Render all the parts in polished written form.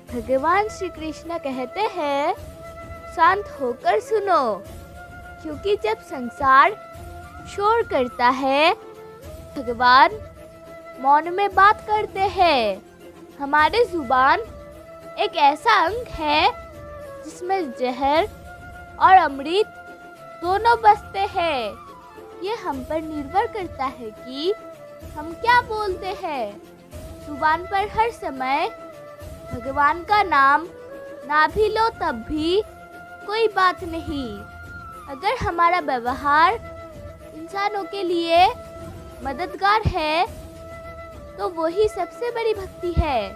भगवान श्री कृष्ण कहते हैं, शांत होकर सुनो, क्योंकि जब संसार शोर करता है, भगवान मौन में बात करते हैं। हमारे जुबान एक ऐसा अंग है जिसमें जहर और अमृत दोनों बसते हैं। ये हम पर निर्भर करता है कि हम क्या बोलते हैं। जुबान पर हर समय भगवान का नाम ना भी लो तब भी कोई बात नहीं। अगर हमारा व्यवहार इंसानों के लिए मददगार है तो वही सबसे बड़ी भक्ति है।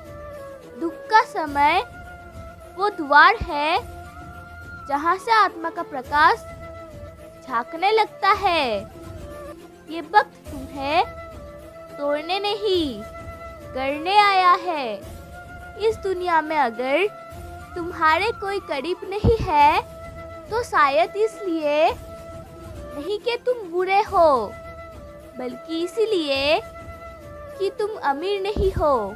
दुख का समय वो द्वार है जहाँ से आत्मा का प्रकाश झांकने लगता है। ये वक्त तुम्हें तोड़ने नहीं, गढ़ने आया है। इस दुनिया में अगर तुम्हारे कोई करीब नहीं है तो शायद इसलिए नहीं कि तुम बुरे हो, बल्कि इसलिए कि तुम अमीर नहीं हो।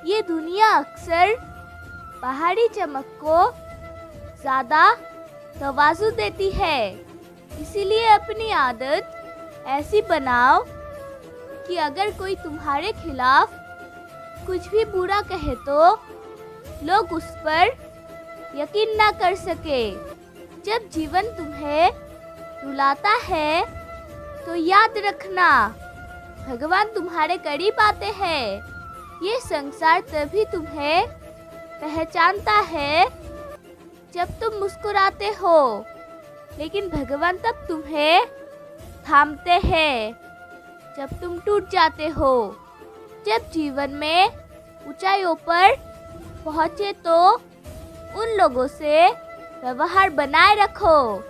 ये दुनिया अक्सर बाहरी चमक को ज़्यादा तवाज़ु देती है। इसीलिए अपनी आदत ऐसी बनाओ कि अगर कोई तुम्हारे खिलाफ कुछ भी बुरा कहे तो लोग उस पर यकीन ना कर सके। जब जीवन तुम्हें रुलाता है तो याद रखना, भगवान तुम्हारे करीब आते हैं। ये संसार तभी तुम्हें पहचानता है जब तुम मुस्कुराते हो, लेकिन भगवान तब तुम्हें थामते हैं जब तुम टूट जाते हो। जब जीवन में ऊंचाइयों पर पहुँचे तो उन लोगों से व्यवहार बनाए रखो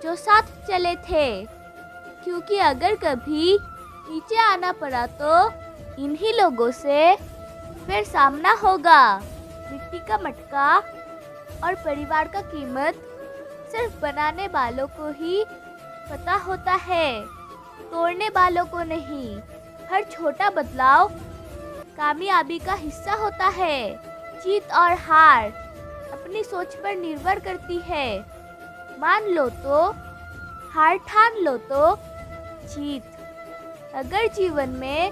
जो साथ चले थे, क्योंकि अगर कभी नीचे आना पड़ा तो इन्हीं लोगों से फिर सामना होगा। मिट्टी का मटका और परिवार का कीमत सिर्फ बनाने वालों को ही पता होता है, तोड़ने वालों को नहीं। हर छोटा बदलाव कामयाबी का हिस्सा होता है। जीत और हार अपनी सोच पर निर्भर करती है। मान लो तो हार, ठान लो तो जीत। अगर जीवन में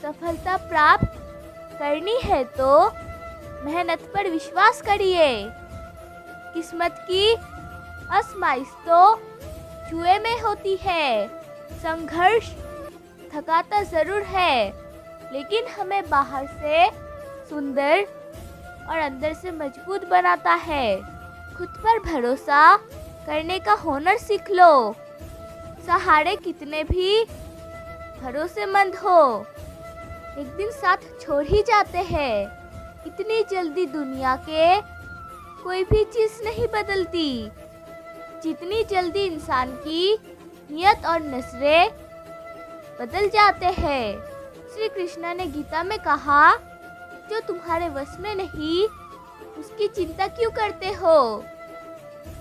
सफलता प्राप्त करनी है तो मेहनत पर विश्वास करिए। किस्मत की आजमाइश तो जुए में होती है। संघर्ष थकाता जरूर है, लेकिन हमें बाहर से सुंदर और अंदर से मजबूत बनाता है। खुद पर भरोसा करने का हुनर सीख लो। सहारे कितने भी भरोसेमंद हो, एक दिन साथ छोड़ ही जाते हैं। इतनी जल्दी दुनिया के कोई भी चीज नहीं बदलती जितनी जल्दी इंसान की नियत और नजरें बदल जाते हैं। श्री कृष्ण ने गीता में कहा, जो तुम्हारे वश में नहीं उसकी चिंता क्यों करते हो,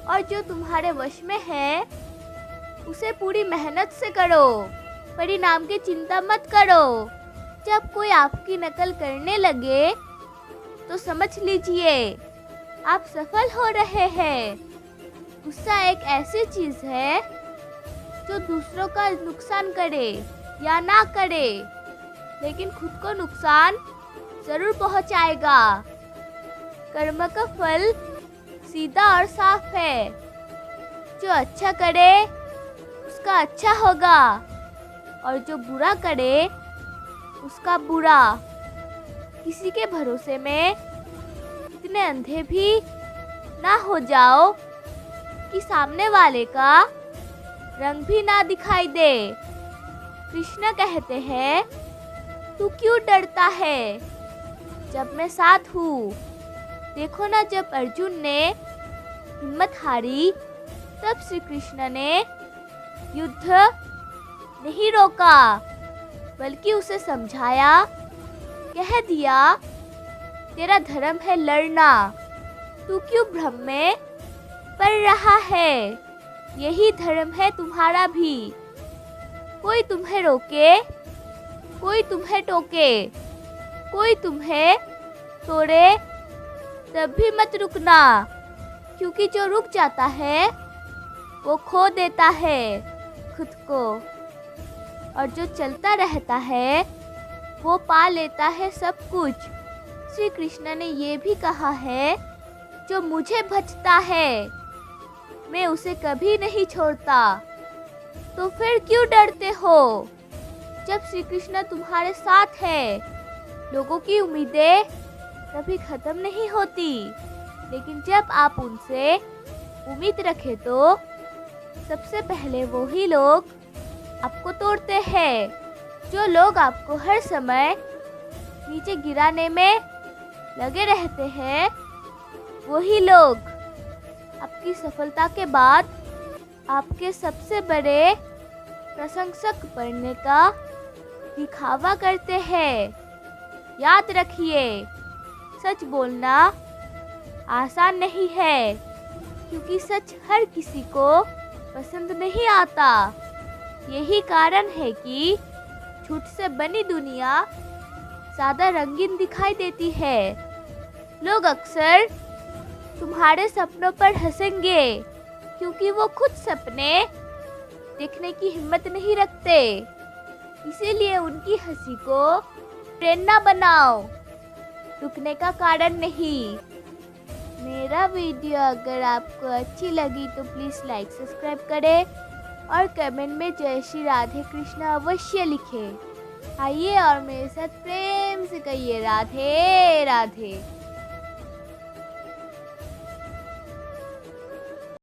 और जो तुम्हारे वश में है उसे पूरी मेहनत से करो, परिणाम की चिंता मत करो। जब कोई आपकी नकल करने लगे तो समझ लीजिए आप सफल हो रहे हैं। गुस्सा एक ऐसी चीज है जो दूसरों का नुकसान करे या ना करे, लेकिन खुद को नुकसान जरूर पहुंचाएगा। कर्म का फल सीधा और साफ है। जो अच्छा करे उसका अच्छा होगा, और जो बुरा करे उसका बुरा। किसी के भरोसे में इतने अंधे भी ना हो जाओ कि सामने वाले का रंग भी ना दिखाई दे। कृष्ण कहते हैं, तू क्यों डरता है जब मैं साथ हूँ। देखो ना, जब अर्जुन ने हिम्मत हारी तब श्री कृष्ण ने युद्ध नहीं रोका, बल्कि उसे समझाया, कह दिया तेरा धर्म है लड़ना, तू क्यों भ्रम में पड़ रहा है। यही धर्म है तुम्हारा भी। कोई तुम्हें रोके, कोई तुम्हें टोके, कोई तुम्हें तोड़े तब भी मत रुकना, क्योंकि जो रुक जाता है वो खो देता है खुद को, और जो चलता रहता है वो पा लेता है सब कुछ। श्री कृष्ण ने ये भी कहा है, जो मुझे भजता है मैं उसे कभी नहीं छोड़ता। तो फिर क्यों डरते हो? जब श्री कृष्ण तुम्हारे साथ है, लोगों की उम्मीदें कभी खत्म नहीं होती, लेकिन जब आप उनसे उम्मीद रखें तो सबसे पहले वही लोग आपको तोड़ते हैं। जो लोग आपको हर समय नीचे गिराने में लगे रहते हैं, वही लोग आपकी सफलता के बाद आपके सबसे बड़े प्रशंसक बनने का दिखावा करते हैं। याद रखिए, सच बोलना आसान नहीं है, क्योंकि सच हर किसी को पसंद नहीं आता। यही कारण है कि झूठ से बनी दुनिया ज़्यादा रंगीन दिखाई देती है। लोग अक्सर तुम्हारे सपनों पर हंसेंगे, क्योंकि वो खुद सपने देखने की हिम्मत नहीं रखते। इसीलिए उनकी हंसी को प्रेरणा बनाओ, रुकने का कारण नहीं। मेरा वीडियो अगर आपको अच्छी लगी तो प्लीज़ लाइक सब्सक्राइब करें और कमेंट में जय श्री राधे कृष्ण अवश्य लिखें। आइए और मेरे साथ प्रेम से कहिए राधे राधे।